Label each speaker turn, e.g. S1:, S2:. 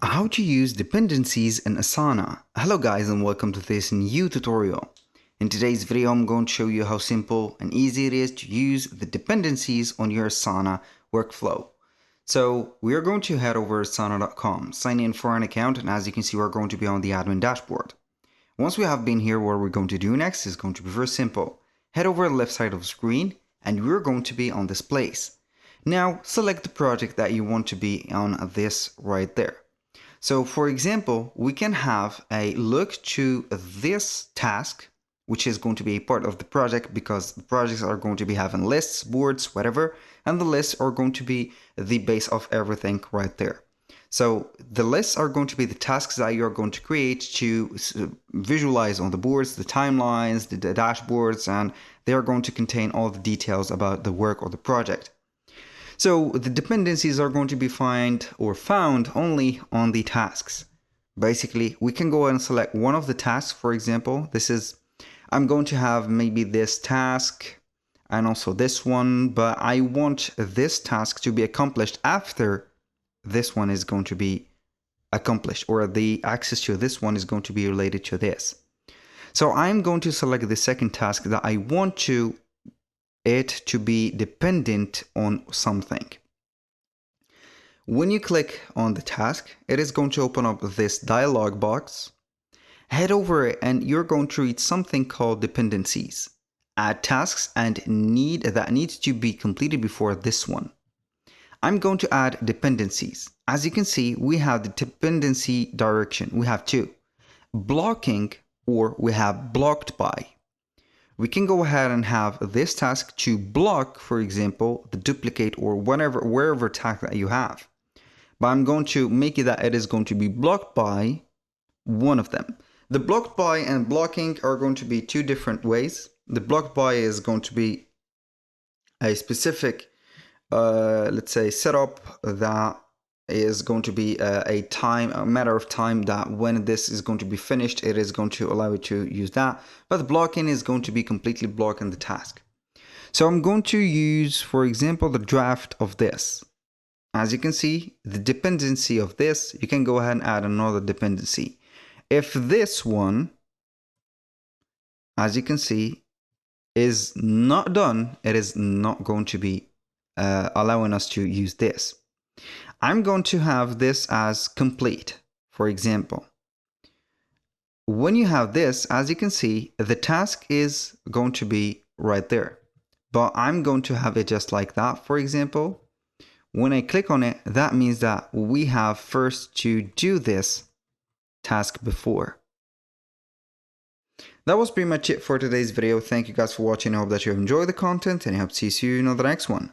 S1: How to use dependencies in Asana. Hello guys and welcome to this new tutorial. In today's video I'm going to show you how simple and easy it is to use the dependencies on your Asana workflow. So we are going to head over to asana.com, sign in for an account, and as you can see we're going to be on the admin dashboard. Once we have been here, what we're going to do next is going to be very simple. Head over to the left side of the screen and we're going to be on this place. Now select the project that you want to be on this right there. So for example, we can have a look to this task, which is going to be a part of the project because the projects are going to be having lists, boards, whatever, and the lists are going to be the base of everything right there. So the lists are going to be the tasks that you're going to create to visualize on the boards, the timelines, the dashboards, and they are going to contain all the details about the work or the project. So the dependencies are going to be found only on the tasks. Basically, we can go ahead and select one of the tasks. For example, I'm going to have maybe this task and also this one, but I want this task to be accomplished after this one is going to be accomplished, or the access to this one is going to be related to this. So I'm going to select the second task that I want it to be dependent on something. When you click on the task, it is going to open up this dialog box. Head over it and you're going to read something called dependencies. Add tasks and that needs to be completed before this one. I'm going to add dependencies. As you can see, we have the dependency direction. We have two: blocking, or we have blocked by. We can go ahead and have this task to block, for example, the duplicate or wherever task that you have. But I'm going to make it that it is going to be blocked by one of them. The blocked by and blocking are going to be two different ways. The blocked by is going to be a specific, let's say, setup that is going to be a matter of time that when this is going to be finished, it is going to allow you to use that. But the blocking is going to be completely blocking the task. So I'm going to use, for example, the draft of this. As you can see, the dependency of this, you can go ahead and add another dependency. If this one, as you can see, is not done, it is not going to be allowing us to use this. I'm going to have this as complete, for example. When you have this, as you can see, the task is going to be right there. But I'm going to have it just like that, for example. When I click on it, that means that we have first to do this task before. That was pretty much it for today's video. Thank you guys for watching. I hope that you have enjoyed the content and I hope to see you in the next one.